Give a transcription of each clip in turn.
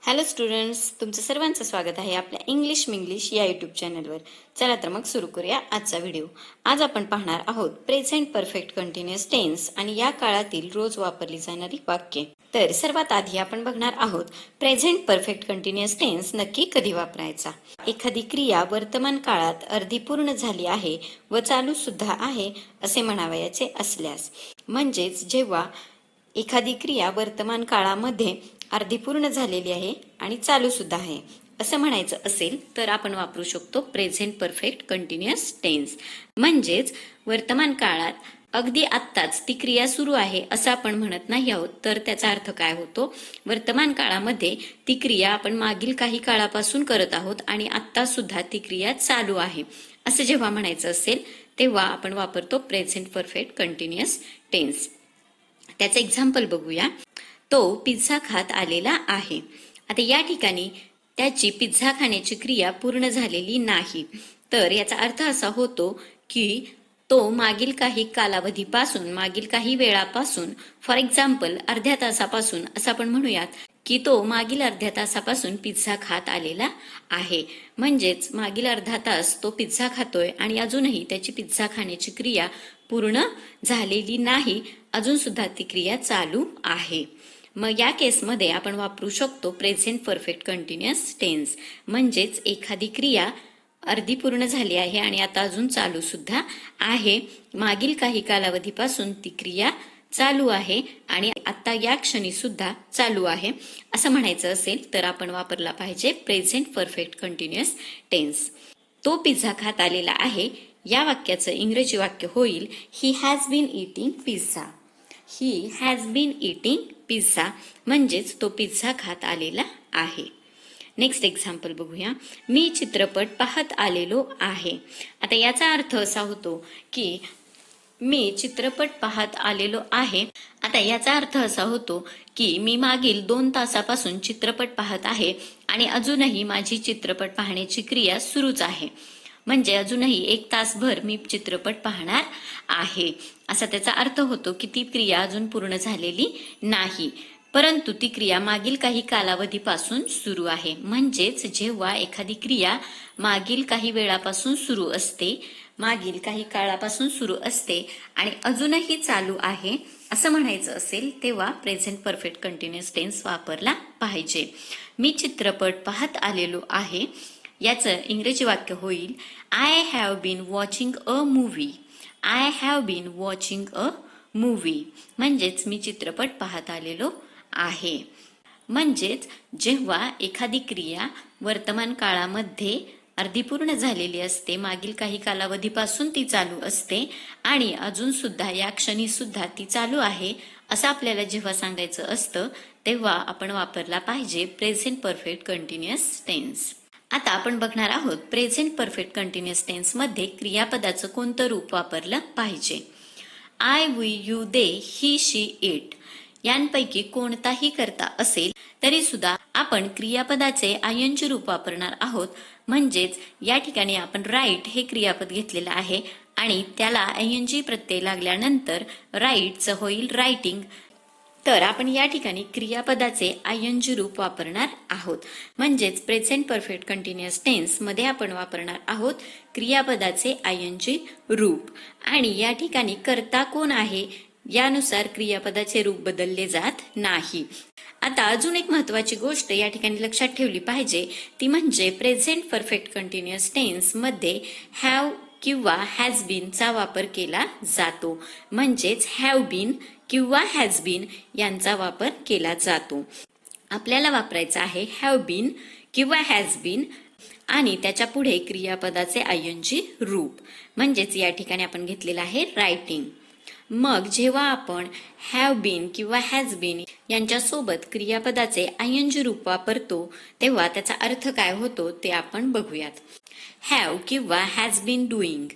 Hello students, तुमचं सर्वांचं स्वागत आहे आपल्या इंग्लिश मिंग्लिश या यूट्यूब चॅनलवर. चला तर मग सुरू करूया आजचा व्हिडिओ. आज आपण पाहणार आहोत प्रेझेंट परफेक्ट कंटिन्युअस टेन्स आणि या काळातील रोज वापरली जाणारी वाक्ये. तर सर्वात आधी आपण बघणार आहोत प्रेझेंट परफेक्ट कंटिन्युअस टेन्स नक्की कधी वापरायचा. एखादी क्रिया वर्तमान काळात अर्धी पूर्ण झाली आहे व चालू सुद्धा आहे असे म्हणावयाचे असल्यास, म्हणजेच जेव्हा एखादी क्रिया वर्तमान काळामध्ये अर्धी पूर्ण झालेली आहे आणि चालू सुद्धा आहे असं म्हणायचं असेल तर आपण वापरू शकतो प्रेझेंट परफेक्ट कंटिन्युअस टेन्स. म्हणजेच वर्तमान काळात अगदी आत्ताच ती क्रिया सुरू आहे असं आपण म्हणत नाही आहोत, तर त्याचा अर्थ काय होतो, वर्तमान काळामध्ये ती क्रिया आपण मागील काही काळापासून करत आहोत आणि आत्ता सुद्धा ती क्रिया चालू आहे असं जेव्हा म्हणायचं असेल तेव्हा आपण वापरतो प्रेझेंट परफेक्ट कंटिन्युअस टेन्स. त्याचं एक्झाम्पल बघूया. तो पिझ्झा खात आलेला आहे. आता या ठिकाणी त्याची पिझ्झा खाण्याची क्रिया पूर्ण झालेली नाही, तर याचा अर्थ असा होतो की तो मागील काही कालावधीपासून, मागील काही वेळापासून, फॉर एक्झाम्पल अर्ध्या तासापासून असं आपण म्हणूयात की तो मागील अर्ध्या तासापासून पिझ्झा खात आलेला आहे. म्हणजेच मागील अर्धा तास तो पिझ्झा खातोय आणि अजूनही त्याची पिझ्झा खाण्याची क्रिया पूर्ण झालेली नाही, अजून सुद्धा ती क्रिया चालू आहे. मग या केसमध्ये आपण वापरू शकतो प्रेझेंट परफेक्ट कंटिन्युअस टेन्स. म्हणजेच एखादी क्रिया अर्धी पूर्ण झाली आहे आणि आता अजून चालू सुद्धा आहे, मागील काही कालावधीपासून ती क्रिया चालू आहे आणि आता या क्षणी सुद्धा चालू आहे असं म्हणायचं असेल तर आपण वापरला पाहिजे प्रेझेंट परफेक्ट कंटिन्युअस टेन्स. तो पिझ्झा खात आलेला आहे या वाक्याचं इंग्रजी वाक्य होईल he has been eating pizza. He has been eating pizza म्हणजेच तो पिझ्झा खात आलेला आहे. नेक्स्ट एक्झाम्पल बघूया. मी चित्रपट पाहत आलेलो आहे. आता याचा अर्थ असा होतो की मी चित्रपट पाहत आलेलो आहे. आता याचा अर्थ असा होतो की मी मागील 2 तासापासून चित्रपट पाहत आहे आणि अजूनही माझी चित्रपट पाहण्याची क्रिया सुरूच आहे. म्हणजे अजूनही 1 तासभर मी चित्रपट पाहणार आहे असा त्याचा अर्थ होतो की ती क्रिया अजून पूर्ण झालेली नाही, परंतु ती क्रिया मागील काही कालावधीपासून सुरू आहे. म्हणजेच जेव्हा एखादी क्रिया मागील काही वेळापासून सुरू असते, मागील काही काळापासून सुरू असते आणि अजूनही चालू आहे असं म्हणायचं असेल तेव्हा प्रेझेंट परफेक्ट कंटिन्युअस टेन्स वापरला पाहिजे. मी चित्रपट पाहत आलेलो आहे याचं इंग्रजी वाक्य होईल I have been watching a movie. I have been watching a movie म्हणजेच मी चित्रपट पाहत आलेलो आहे. म्हणजेच जेव्हा एखादी क्रिया वर्तमान काळामध्ये अर्धी पूर्ण झालेली असते, मागील काही कालावधीपासून ती चालू असते आणि अजून सुद्धा या क्षणी सुद्धा ती चालू आहे असं आपल्याला जेव्हा सांगायचं असतं तेव्हा आपण वापरला पाहिजे प्रेझेंट परफेक्ट कंटिन्युअस टेन्स. आता आपण बघणार आहोत प्रेझेंट परफेक्ट कंटिन्युअस टेन्स मध्ये क्रियापदाचं कोणतं रूप वापरलं पाहिजे. I, we, you, they, he, she, it यांपैकी कोणताही करता असेल तरी सुद्धा आपण क्रियापदाचे आयनची रूप वापरणार आहोत. म्हणजेच या ठिकाणी आपण राईट हे क्रियापद घेतलेलं आहे आणि त्याला आयनजी प्रत्यय लागल्यानंतर राईटचं होईल रायटिंग. तर आपण या ठिकाणी क्रियापदाचे आयनजी रूप वापरणार आहोत. म्हणजेच प्रेझेंट परफेक्ट कंटिन्युअस टेन्स मध्ये आपण वापरणार आहोत क्रियापदाचे आयनजी रूप आणि या ठिकाणी कर्ता कोण आहे यानुसार क्रियापदाचे रूप बदलले जात नाही. आता अजून एक महत्वाची गोष्ट या ठिकाणी लक्षात ठेवली पाहिजे ती म्हणजे प्रेझेंट परफेक्ट कंटिन्युअस टेन्स मध्ये हॅव किंवा हॅज बीन चा वापर केला जातो. म्हणजेच हॅव बीन किंवा हॅज बीन यांचा वापर केला जातो. आपल्याला वापरायचा आहे हॅव बीन किंवा हॅज बीन आणि त्याच्या पुढे क्रियापदाचे आयनजी रूप. म्हणजेच या ठिकाणी आपण घेतलेलं आहे रायटिंग. मग जेव्हा आपण हॅव बीन किंवा हॅज बीन यांच्यासोबत क्रियापदाचे आयनजी रूप वापरतो तेव्हा त्याचा अर्थ काय होतो ते आपण बघूयात. हॅव किंवा हॅज बीन डुईंग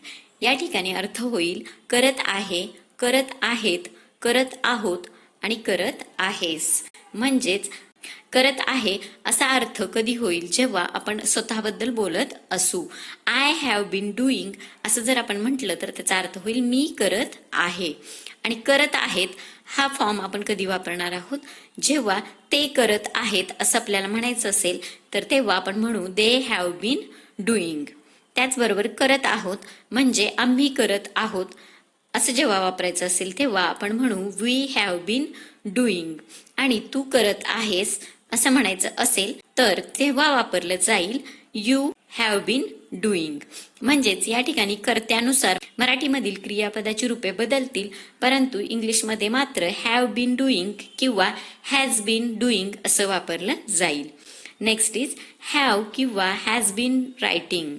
या ठिकाणी अर्थ होईल करत आहे, करत आहेत, करत आहोत आणि करत आहेस. म्हणजेच करत आहे असा अर्थ कधी होईल जेव्हा आपण स्वतःबद्दल बोलत असू. आय हॅव बीन डुईंग असं जर आपण म्हटलं तर त्याचा अर्थ होईल मी करत आहे आणि करत आहेत हा फॉर्म आपण कधी वापरणार आहोत? जेव्हा ते करत आहेत असं आपल्याला म्हणायचं असेल तर तेव्हा आपण म्हणू दे हॅव बीन डुईंग. त्याचबरोबर करत आहोत म्हणजे आम्ही करत आहोत असं जेव्हा वापरायचं असेल तेव्हा आपण म्हणू वी हॅव बीन डुईंग. आणि तू करत आहेस असं म्हणायचं असेल तर तेव्हा वापरलं जाईल यू हॅव बीन डुईंग. म्हणजेच या ठिकाणी कर्त्यानुसार मराठीमधील क्रियापदाची रूपे बदलतील, परंतु इंग्लिशमध्ये मात्र हॅव बीन डुईंग किंवा हॅज बीन डुईंग असं वापरलं जाईल. नेक्स्ट इज हॅव किंवा हॅज बीन रायटिंग.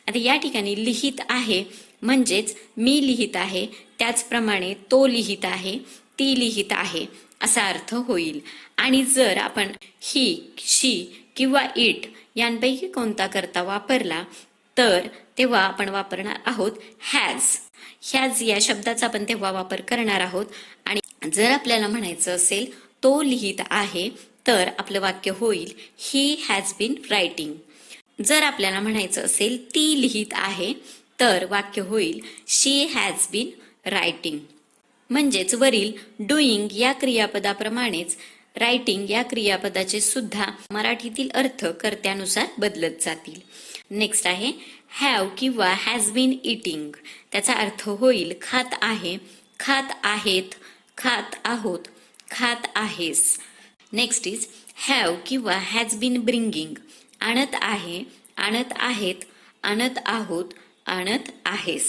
आता या ठिकाणी लिहित आहे म्हणजेच मी लिहित आहे, त्याचप्रमाणे तो लिहित आहे, ती लिहित आहे असा अर्थ होईल. आणि जर आपण ही, शी किंवा इट यांपैकी कोणता कर्ता वापरला तर तेव्हा आपण वापरणार आहोत हॅज. ह्याज या शब्दाचा आपण तेव्हा वापर करणार आहोत. आणि जर आपल्याला म्हणायचं असेल तो लिहित आहे तर आपलं वाक्य होईल ही हॅज बीन रायटिंग. जर आपल्याला म्हणायचं असेल ती लिहित आहे तर वाक्य होईल शी हॅज बीन रायटिंग. म्हणजेच वरील डुईंग या क्रियापदाप्रमाणेच रायटिंग या क्रियापदाचे सुद्धा मराठीतील अर्थ कर्त्यानुसार बदलत जातील. नेक्स्ट आहे हॅव किंवा हॅज बीन इटिंग. त्याचा अर्थ होईल खात आहे, खात आहेत, खात आहोत, खात आहेस. नेक्स्ट इज हॅव किंवा हॅज बीन ब्रिंगिंग. आणत आहे, आणत आहेत, आणत आहोत, आणत आहेस.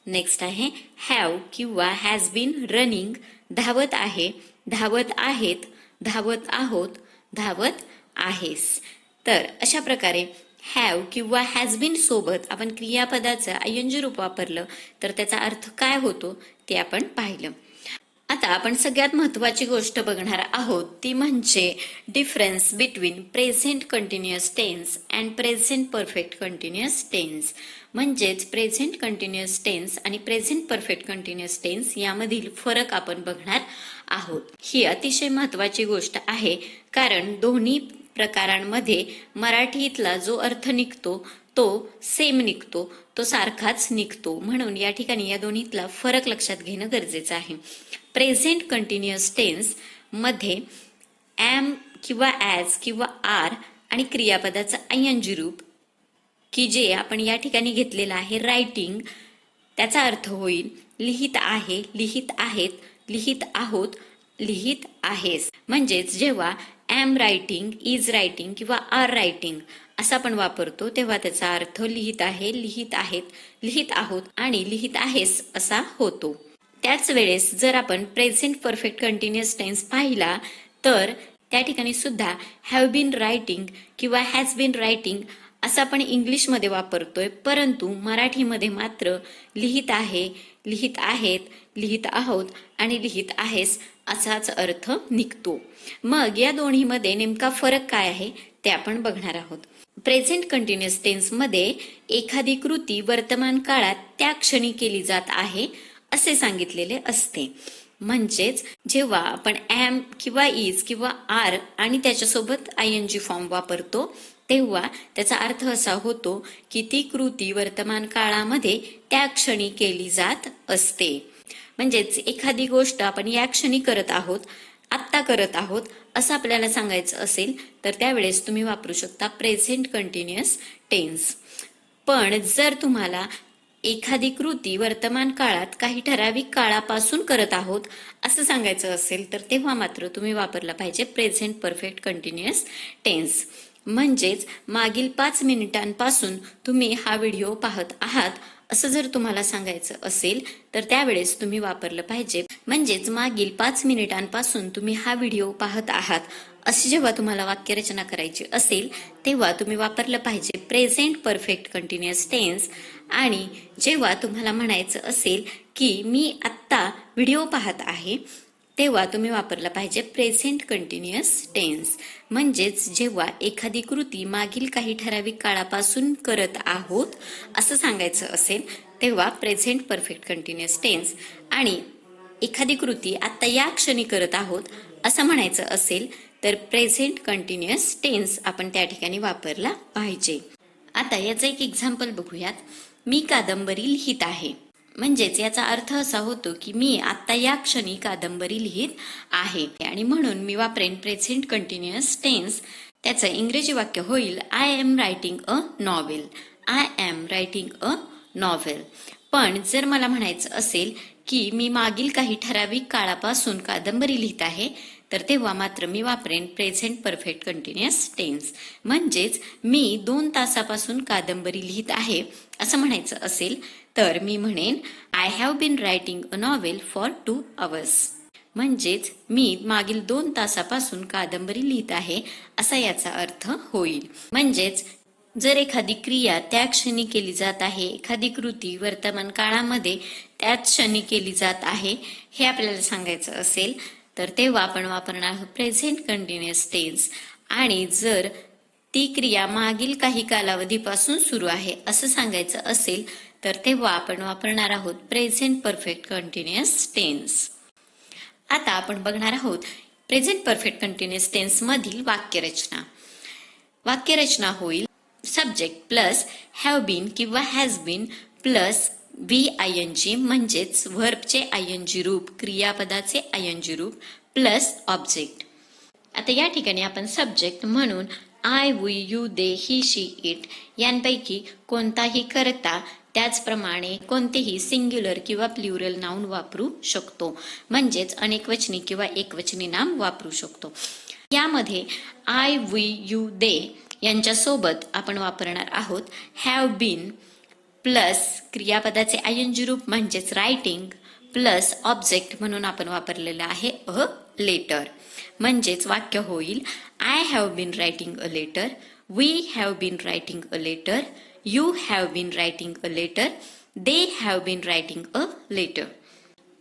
नेक्स्ट आहे हॅव किंवा हॅज बीन रनिंग. धावत आहे, धावत आहेत, धावत आहोत, धावत आहेस. तर अशा प्रकारे हॅव किंवा हॅज बीन सोबत आपण क्रियापदाचं आयएनजी रूप वापरलं तर त्याचा अर्थ काय होतो ते आपण पाहिलं. आता आपण सगळ्यात महत्वाची गोष्ट बघणार आहोत ती म्हणजे difference between present continuous tense and present perfect continuous tense. म्हणजेच प्रेझेंट कंटिन्युअस टेन्स आणि प्रेझेंट परफेक्ट कंटिन्युअस टेन्स यामधील फरक आपण बघणार आहोत. ही अतिशय महत्वाची गोष्ट आहे कारण दोन्ही प्रकारांमध्ये मराठीतला जो अर्थ निघतो तो सेम निघतो, तो सारखाच निघतो. म्हणून या ठिकाणी या दोन्हीतला फरक लक्षात घेणं गरजेचं आहे. प्रेझेंट कंटिन्युअस टेन्स मध्ये एम किंवा ॲज किंवा आर आणि क्रियापदाचं आयएनजी रूप की जे आपण या ठिकाणी घेतलेलं आहे रायटिंग, त्याचा अर्थ होईल लिहित आहे, लिहित आहेत, लिहित आहोत, लिहित आहेस. म्हणजेच जेव्हा एम रायटिंग, इज रायटिंग किंवा आर रायटिंग असा आपण वापरतो तेव्हा त्याचा अर्थ लिहित आहे, लिहित आहेत, लिहित आहोत आणि लिहित आहेस असा होतो. त्याच वेळेस जर आपण प्रेझेंट परफेक्ट कंटिन्युअस टेन्स पाहिला तर त्या ठिकाणी सुद्धा हॅव बीन रायटिंग किंवा हॅज बीन रायटिंग असं आपण इंग्लिशमध्ये वापरतोय, परंतु मराठीमध्ये मात्र लिहित आहे, लिहित आहेत, लिहित आहोत आणि लिहित आहेस असाच अर्थ निघतो. मग या दोन्हीमध्ये नेमका फरक काय आहे ते आपण बघणार आहोत. प्रेझेंट कंटिन्युअस टेन्स मध्ये एखादी कृती वर्तमान काळात त्या क्षणी केली जात आहे असे सांगितलेले असते. म्हणजेच जेव्हा आपण एम किंवा इज किंवा आर आणि त्याच्यासोबत आयएनजी फॉर्म वापरतो तेव्हा त्याचा अर्थ असा होतो की ती कृती वर्तमान काळामध्ये त्या क्षणी केली जात असते. म्हणजेच एखादी गोष्ट आपण या क्षणी करत आहोत, आत्ता करत आहोत असं आपल्याला सांगायचं असेल तर त्यावेळेस तुम्ही वापरू शकता प्रेझेंट कंटिन्युअस टेन्स. पण जर तुम्हाला एखादी कृती वर्तमान काळात काही ठराविक काळापासून करत आहोत असं सांगायचं असेल तर तेव्हा मात्र तुम्ही वापरला पाहिजे प्रेझेंट परफेक्ट कंटिन्युअस टेन्स. म्हणजेच मागील 5 मिनिटांपासून तुम्ही हा व्हिडिओ पाहत आहात असं जर तुम्हाला सांगायचं असेल तर त्यावेळेस तुम्ही वापरलं पाहिजे. म्हणजेच मागील 5 मिनिटांपासून तुम्ही हा व्हिडिओ पाहत आहात अशी जेव्हा तुम्हाला वाक्यरचना करायची असेल तेव्हा तुम्ही वापरलं पाहिजे प्रेझेंट परफेक्ट कंटिन्युअस टेन्स. आणि जेव्हा तुम्हाला म्हणायचं असेल की मी आत्ता व्हिडिओ पाहत आहे तेव्हा तुम्ही वापरला पाहिजे प्रेझेंट कंटिन्युअस टेन्स. म्हणजेच जेव्हा एखादी कृती मागील काही ठराविक काळापासून करत आहोत असं सांगायचं असेल तेव्हा प्रेझेंट परफेक्ट कंटिन्युअस टेन्स. आणि एखादी कृती आता या क्षणी करत आहोत असं म्हणायचं असेल तर प्रेझेंट कंटिन्युअस टेन्स आपण त्या ठिकाणी वापरला पाहिजे. आता याचं एक एक्झाम्पल बघूयात. मी कादंबरी लिहित आहे. म्हणजेच याचा अर्थ असा होतो की मी आता या क्षणी कादंबरी लिहित आहे आणि म्हणून मी वापरेन प्रेझेंट कंटिन्युअस टेन्स. त्याचं इंग्रजी वाक्य होईल I am writing a novel. I am writing a novel. पण जर मला म्हणायचं असेल की मी मागील काही ठराविक काळापासून कादंबरी लिहित आहे तर तेव्हा मात्र मी वापरेन प्रेझेंट परफेक्ट कंटिन्युअस टेन्स. म्हणजेच मी 2 तासापासून कादंबरी लिहित आहे असं म्हणायचं असेल तर मी म्हणेन I have been writing a novel for 2 hours. म्हणजेच मी मागील 2 तासापासून कादंबरी लिहित आहे असा याचा अर्थ होईल. म्हणजेच जर एखादी क्रिया त्या क्षणी केली जात आहे, एखादी कृती वर्तमान काळामध्ये त्याच क्षणी केली जात आहे हे आपल्याला सांगायचं असेल तर तेव्हा आपण वापरणार आहोत प्रेझेंट कंटिन्युअस टेन्स. आणि जर ती क्रिया मागील काही कालावधीपासून सुरू आहे असं सांगायचं असेल तर तेव्हा आपण वापरणार आहोत प्रेझेंट परफेक्ट कंटिन्युअस टेन्स. आता आपण बघणार आहोत प्रेझेंट परफेक्ट कंटिन्युअस टेन्स मधील वाक्यरचना. वाक्यरचना होईल सब्जेक्ट प्लस हॅव बीन किंवा हॅज बीन प्लस VING म्हणजेच व्हर्बचे ING रूप, क्रियापदाचे ING रूप प्लस ऑब्जेक्ट. आता या ठिकाणी आपण सब्जेक्ट म्हणून I, we, you, they, he, she, it यांपैकी कोणताही करता त्याचप्रमाणे कोणतेही सिंग्युलर किंवा प्लुरल नाउन वापरू शकतो. म्हणजेच अनेकवचनी किंवा एकवचनी नाम वापरू शकतो. यामध्ये आय, वी, यू, दे यांच्यासोबत आपण वापरणार आहोत हॅव बीन प्लस क्रियापदाचे ING रूप म्हणजेच रायटिंग प्लस ऑब्जेक्ट म्हणून आपण वापरलेलं आहे अ लेटर. म्हणजेच वाक्य होईल I have been writing a letter, we have been writing a letter, you have been writing a letter, they have been writing a letter.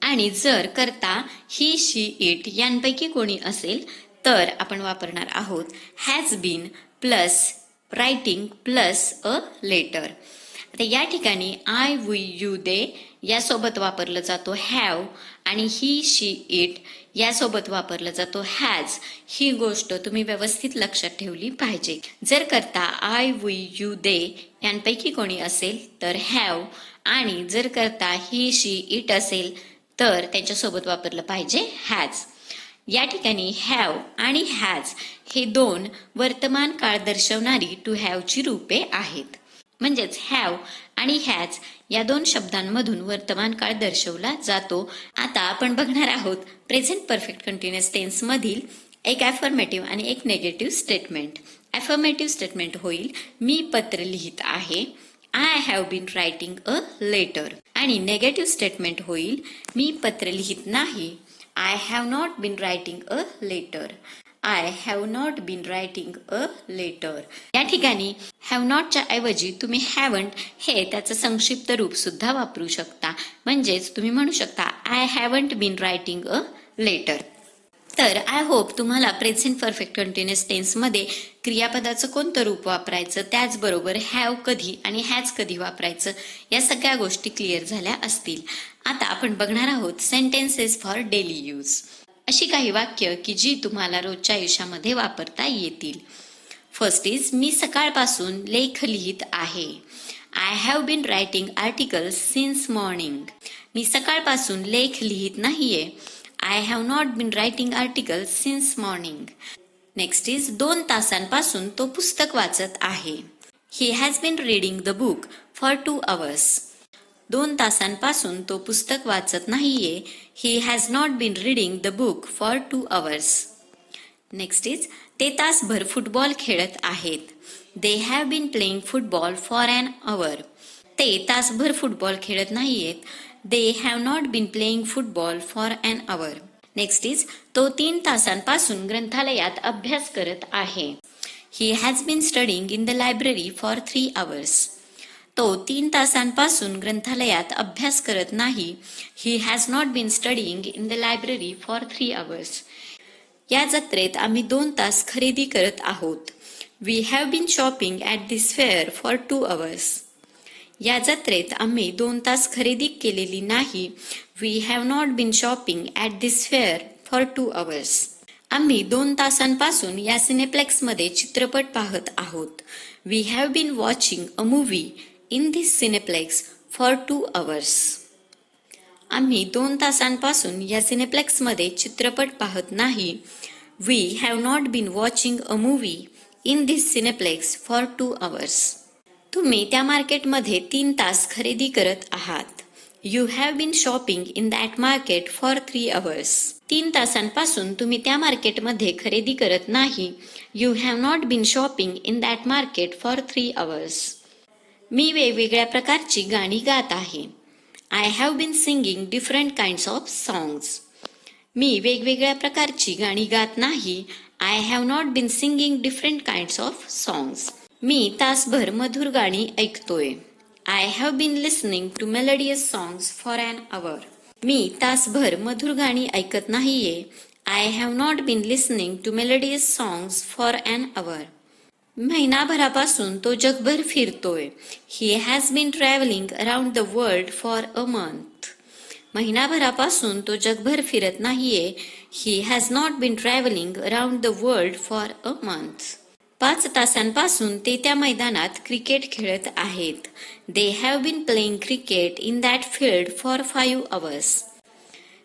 आणि जर करता ही, शी, इट यांपैकी कोणी असेल तर आपण वापरणार आहोत has been plus writing plus a letter. आता या ठिकाणी आय, वी, यू, दे यासोबत वापरलं जातो हॅव आणि ही, शी, इट यासोबत वापरलं जातो हॅज. ही गोष्ट तुम्ही व्यवस्थित लक्षात ठेवली पाहिजे. जर करता आय, वी, यू, दे यांपैकी कोणी असेल तर हॅव आणि जर करता ही, शी, इट असेल तर त्यांच्यासोबत वापरलं पाहिजे हॅज. या ठिकाणी हॅव आणि हॅज हे 2 वर्तमान काळ दर्शवणारी टू हॅवची रूपे आहेत. म्हणजेच हॅव आणि हॅज या 2 शब्दांमधून वर्तमान काळ दर्शवला जातो. आता आपण बघणार आहोत प्रेझेंट परफेक्ट कंटिन्युअस टेन्स मधील एक अफर्मेटिव्ह आणि एक नेगेटिव्ह स्टेटमेंट. अफर्मेटिव्ह स्टेटमेंट होईल मी पत्र लिहित आहे, I have been writing a letter. आणि नेगेटिव्ह स्टेटमेंट होईल मी पत्र लिहित नाही, I have not been writing a letter. I have not been writing a letter. या ठिकाणी हॅव नॉटच्या ऐवजी तुम्ही हॅवंट हे त्याचं संक्षिप्त रूप सुद्धा वापरू शकता. म्हणजेच तुम्ही म्हणू शकता I haven't been writing a letter. तर आय होप तुम्हाला प्रेझेंट परफेक्ट कंटिन्युअस टेन्स मध्ये क्रियापदाचं कोणतं रूप वापरायचं, त्याचबरोबर हॅव कधी आणि हॅज कधी वापरायचं या सगळ्या गोष्टी क्लिअर झाल्या असतील. आता आपण बघणार आहोत सेंटेन्सेस फॉर डेली यूज. अशी काही वाक्य की जी तुम्हाला रोजच्या आयुष्यामध्ये वापरता येतील. फर्स्ट इज मी सकाळपासून लेख लिहित आहे. I have been writing articles since morning. मी सकाळपासून लेख लिहित नाहीये. I have not been writing articles since morning. Next is 2 तासांपासून तो पुस्तक वाचत आहे. He has been reading the book for 2 hours. 2 तासांपासून तो पुस्तक वाचत नाहीये. He has not been reading the book for 2 hours. Next is ते तासभर फुटबॉल खेळत आहेत. They have been playing football for an hour. ते तासभर फुटबॉल खेळत नाहीयेत. They have not been playing football for an hour. Next is तो 3 तासांपासून ग्रंथालयात अभ्यास करत आहे. He has been studying in the library for 3 hours. तो 3 तासांपासून ग्रंथालयात अभ्यास करत नाही. He has not been studying in the library for 3 hours. या जत्रेत आम्ही 2 तास खरेदी करत आहोत. We have been shopping at this fair for 2 hours. या जत्रेत आम्ही 2 तास खरेदी केलेली नाही. We have not been shopping at this fair for 2 hours. आम्ही 2 तासांपासून या सिनेप्लेक्समध्ये चित्रपट पाहत आहोत. We have been watching a movie in this cineplex for 2 hours. आम्ही 2 तासांपासून या सिनेप्लेक्समध्ये चित्रपट पाहत नाही. We have not been watching a movie in this cineplex for 2 hours. तुम्ही त्या मार्केटमध्ये 3 तास खरेदी करत आहात. You have been shopping in that market for 3 hours. 3 तासांपासून तुम्ही त्या मार्केटमध्ये खरेदी करत नाही. You have not been shopping in that market for 3 hours. मी वेगवेगळ्या प्रकारची गाणी गात आहे. I have been singing different kinds of songs. मी वेगवेगळ्या प्रकारची गाणी गात नाही. I have not been singing different kinds of songs. मी तासभर मधुर गाणी ऐकतोय. I have been listening to melodious songs for an hour. मी तासभर मधुर गाणी ऐकत नाहीये. I have not been listening to melodious songs for an hour. महिनाभरापासून तो जगभर फिरतोय. He has been travelling around the world for a month. महिनाभरापासून तो जगभर फिरत नाहीये. He has not been travelling around the world for a month. 5 तासांपासून ते त्या मैदानात क्रिकेट खेळत आहेत. They have been playing cricket in that field for 5 hours.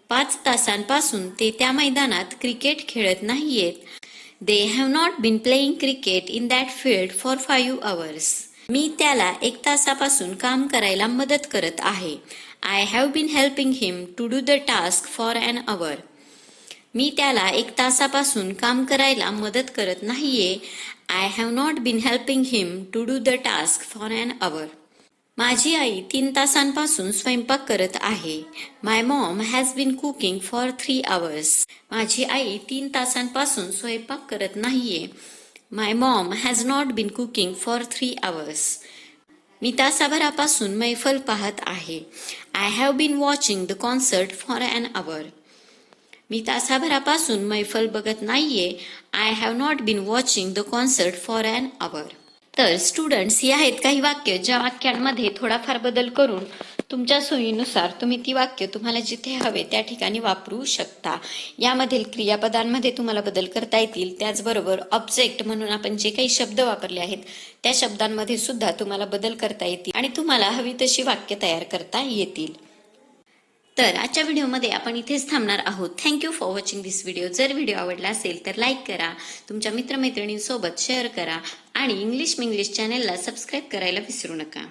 5 तासांपासून ते त्या मैदानात क्रिकेट खेळत नाहीयेत. They have not been playing cricket in that field for 5 hours. मी त्याला 1 तासापासून काम करायला मदत करत आहे. I have been helping him to do the task for an hour. मी त्याला 1 तासापासून काम करायला मदत करत नाहीये. I have not been helping him to do the task for an hour. माझी आई 3 तासांपासून स्वयंपाक करत आहे. My mom has bin cooking for 3 hours. माझी आई 3 तासांपासून स्वयंपाक करत नाहीये. My mom has not been cooking for 3 hours. मी तासाभरापासून मैफल पाहत आहे. I have been watching the concert for an hour. मी तासाभरापासून मैफल बघत नाहीये. I have not been watching the concert for an hour. तर स्टुडंट्स, ही आहेत काही वाक्य ज्या वाक्यांमध्ये थोडाफार बदल करून तुमच्या सोयीनुसार तुम्ही ती वाक्य तुम्हाला जिथे हवे त्या ठिकाणी वापरू शकता. यामधील क्रियापदांमध्ये तुम्हाला बदल करता येतील. त्याचबरोबर ऑब्जेक्ट म्हणून आपण जे काही शब्द वापरले आहेत त्या शब्दांमध्ये सुद्धा तुम्हाला बदल करता येतील आणि तुम्हाला हवी तशी वाक्य तयार करता येतील. तर आजच्या व्हिडिओमध्ये आपण इथेच थांबणार आहोत. Thank you for watching this video. जर व्हिडिओ आवडला असेल तर लाईक करा, तुमच्या मित्रमैत्रिणींसोबत शेअर करा आणि इंग्लिश मिंग्लिश चॅनेलला सबस्क्राईब करायला विसरू नका.